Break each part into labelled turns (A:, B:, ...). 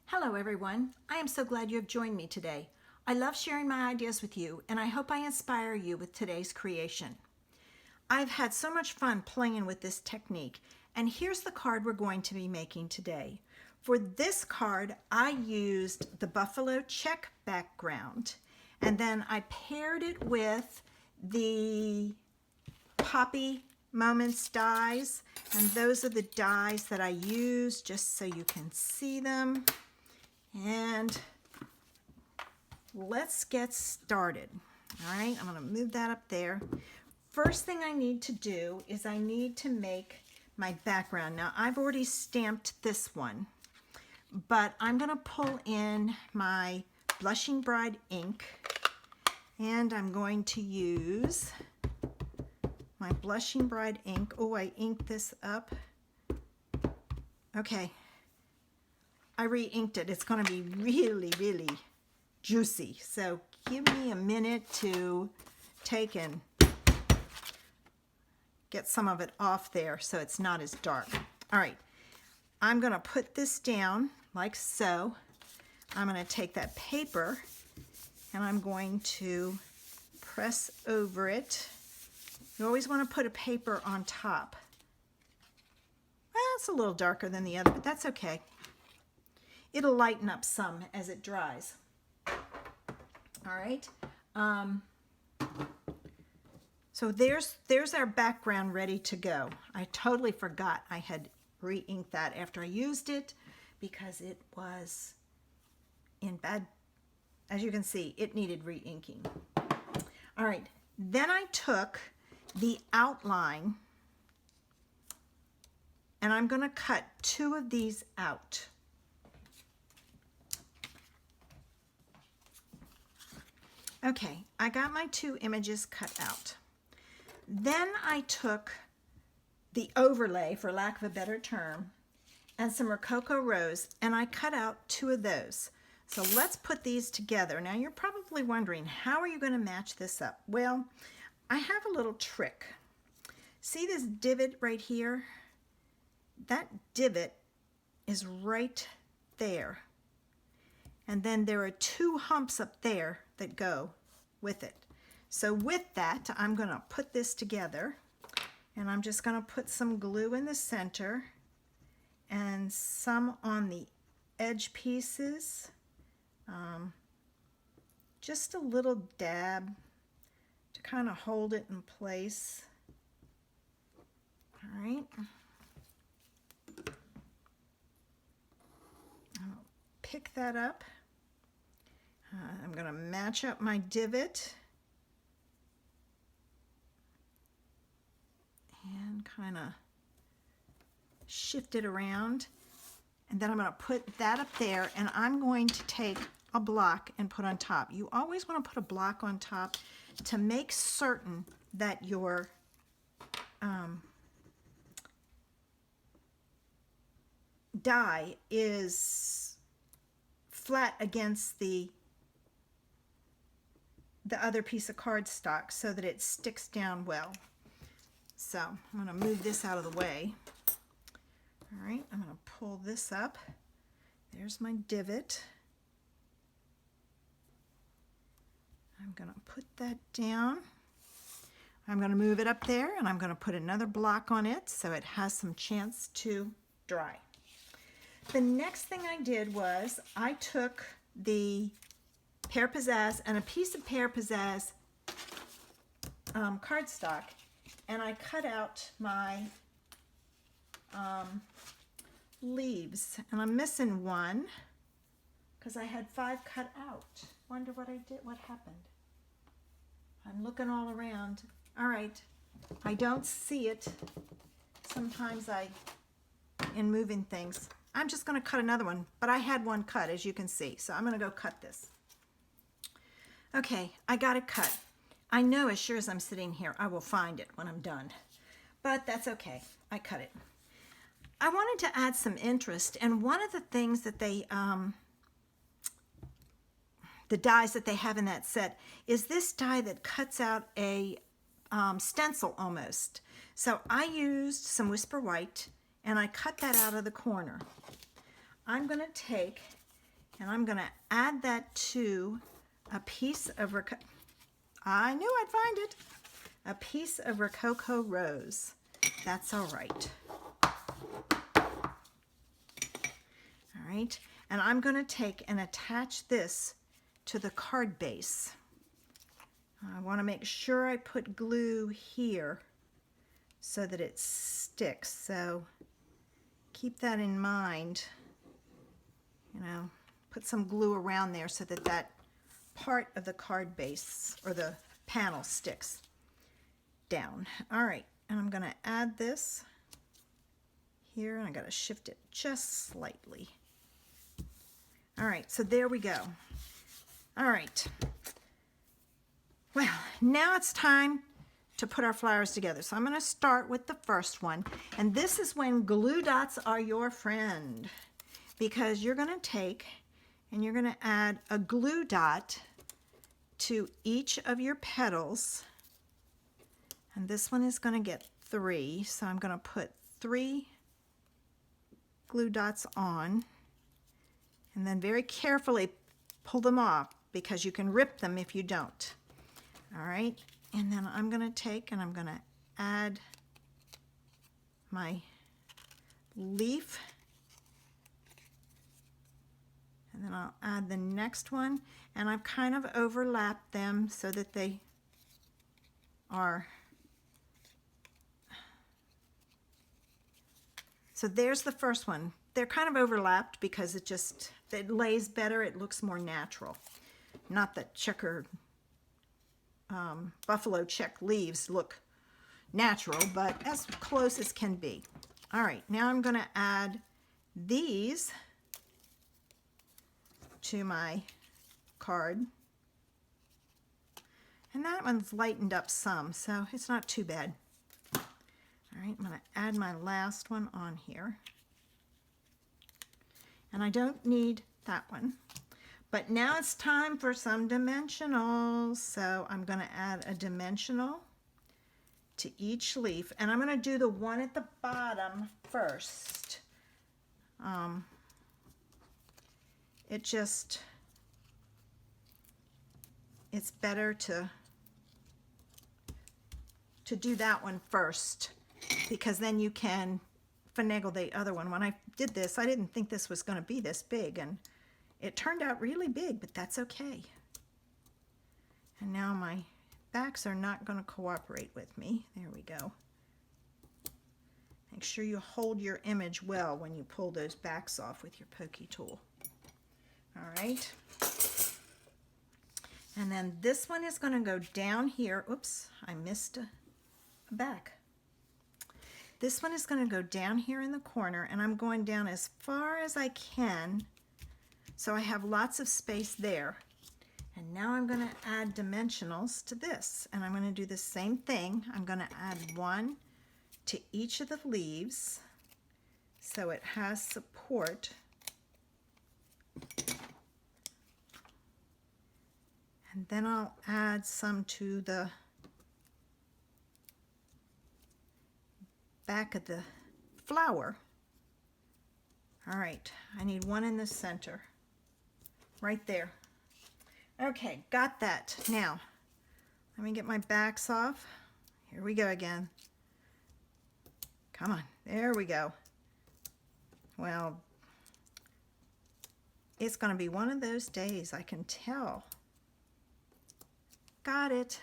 A: Hello everyone, I am so glad you have joined me today. I love sharing my ideas with you and I hope I inspire you with today's creation. I've had so much fun playing with this technique, and here's the card we're going to be making today. For this card, I used the buffalo check background and then I paired it with the Poppy Moments dies, and those are the dies that I use just so you can see them. And let's get started. All right, I'm going to move that up there. First thing I need to do is I need to make my background. Now I've already stamped this one, but I'm going to pull in my Blushing Bride ink and I'm going to use my Blushing Bride ink. Oh, I inked this up. Okay. I re-inked it. It's going to be really, really juicy. So give me a minute to take and get some of it off there so it's not as dark. All right, I'm going to put this down like so. I'm going to take that paper and I'm going to press over it. You always want to put a paper on top. Well, it's a little darker than the other, but that's okay. It'll lighten up some as it dries. All right. So there's our background ready to go. I totally forgot I had re-inked that after I used it because it was in bad, as you can see, it needed re-inking. All right. Then I took the outline and I'm going to cut two of these out. Okay, I got my two images cut out. Then I took the overlay, for lack of a better term, and some Rococo Rose, and I cut out two of those. So let's put these together. Now you're probably wondering, how are you going to match this up? Well, I have a little trick. See this divot right here? That divot is right there. And then there are two humps up there that go with it. So with that, I'm going to put this together, and I'm just going to put some glue in the center and some on the edge pieces. Just a little dab to kind of hold it in place. All right. I'll pick that up. I'm going to match up my divot and kind of shift it around, and then I'm going to put that up there, and I'm going to take a block and put on top. You always want to put a block on top to make certain that your die is flat against the other piece of cardstock so that it sticks down well. So I'm going to move this out of the way. All right, I'm going to pull this up. There's my divot. I'm going to put that down. I'm going to move it up there, and I'm going to put another block on it so it has some chance to dry. The next thing I did was I took the Pear Pizzazz and a piece of Pear Pizzazz cardstock, and I cut out my leaves, and I'm missing one because I had 5 cut out. Wonder what I did, what happened. I'm looking all around. All right, I don't see it. Sometimes in moving things, I'm just going to cut another one, but I had one cut, as you can see, so I'm going to go cut this. Okay, I got it cut. I know as sure as I'm sitting here, I will find it when I'm done, but that's okay. I cut it. I wanted to add some interest, and one of the things that they, the dies that they have in that set is this die that cuts out a stencil almost. So I used some Whisper White, and I cut that out of the corner. I'm going to take And I'm going to add that to a piece of I knew I'd find it. A piece of Rococo Rose. That's all right. All right. And I'm going to take and attach this to the card base. I want to make sure I put glue here so that it sticks. So keep that in mind. You know, put some glue around there so that that part of the card base or the panel sticks down. All right, and I'm going to add this here, and I got to shift it just slightly. All right, so there we go. All right. Well, now it's time to put our flowers together. So I'm going to start with the first one, and this is when glue dots are your friend, because you're going to take and you're going to add a glue dot to each of your petals. And this one is going to get 3, so I'm going to put 3 glue dots on, and then very carefully pull them off because you can rip them if you don't. All right, and then I'm going to take and I'm going to add my leaf, and then I'll add the next one, and I've kind of overlapped them so that they are. So there's the first one. They're kind of overlapped because it lays better. It looks more natural. Not that checkered buffalo check leaves look natural, but as close as can be. All right, now I'm going to add these to my card. And that one's lightened up some, so it's not too bad. All right, I'm going to add my last one on here. And I don't need that one. But now it's time for some dimensionals. So I'm going to add a dimensional to each leaf. And I'm going to do the one at the bottom first. It's better to do that one first, because then you can finagle the other one. When I did this, I didn't think this was going to be this big, and it turned out really big, but that's okay. And now my backs are not going to cooperate with me. There we go. Make sure you hold your image well when you pull those backs off with your pokey tool. All right. And then this one is going to go down here. Oops, I missed a back. This one is going to go down here in the corner, and I'm going down as far as I can so I have lots of space there. And now I'm going to add dimensionals to this, and I'm going to do the same thing. I'm going to add one to each of the leaves so it has support. And then I'll add some to the back of the flower. All right, I need one in the center, right there. Okay, got that. Now, let me get my backs off. Here we go again. Come on, there we go. Well, it's going to be one of those days, I can tell. Got it.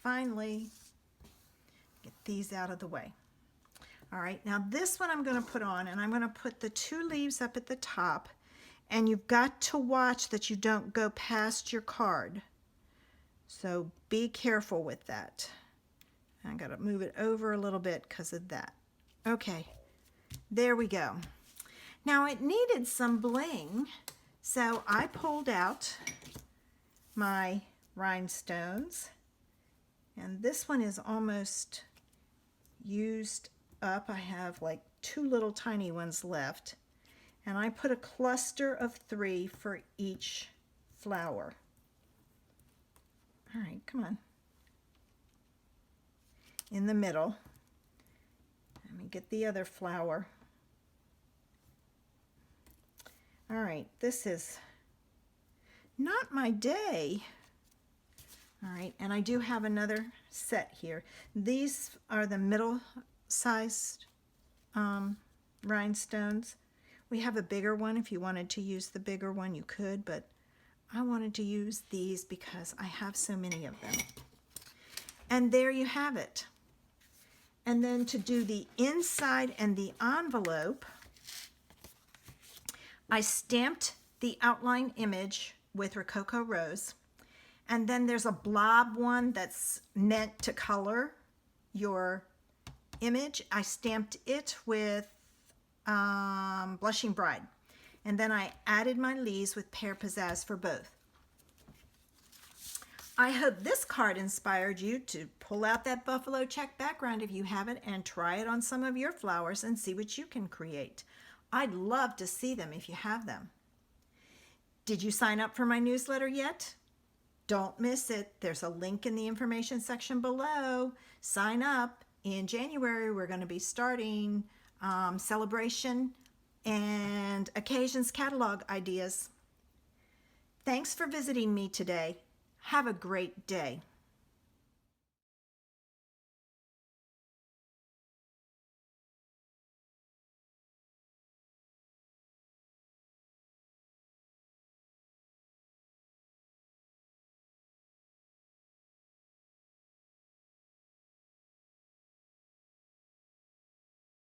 A: Finally. Get these out of the way. All right, now this one I'm going to put on, and I'm going to put the 2 leaves up at the top, and you've got to watch that you don't go past your card. So be careful with that. I got to move it over a little bit because of that. Okay, there we go. Now it needed some bling, so I pulled out my rhinestones, and this one is almost used up. I have like 2 little tiny ones left, and I put a cluster of 3 for each flower. All right, come on. In the middle. Let me get the other flower. All right, this is not my day. All right, and I do have another set here. These are the middle-sized rhinestones. We have a bigger one. If you wanted to use the bigger one, you could, but I wanted to use these because I have so many of them. And there you have it. And then to do the inside and the envelope, I stamped the outline image with Rococo Rose. And then there's a blob one that's meant to color your image. I stamped it with Blushing Bride. And then I added my leaves with Pear Pizzazz for both. I hope this card inspired you to pull out that buffalo check background if you have it and try it on some of your flowers and see what you can create. I'd love to see them if you have them. Did you sign up for my newsletter yet? Don't miss it. There's a link in the information section below. Sign up. In January, we're going to be starting celebration and occasions catalog ideas. Thanks for visiting me today. Have a great day.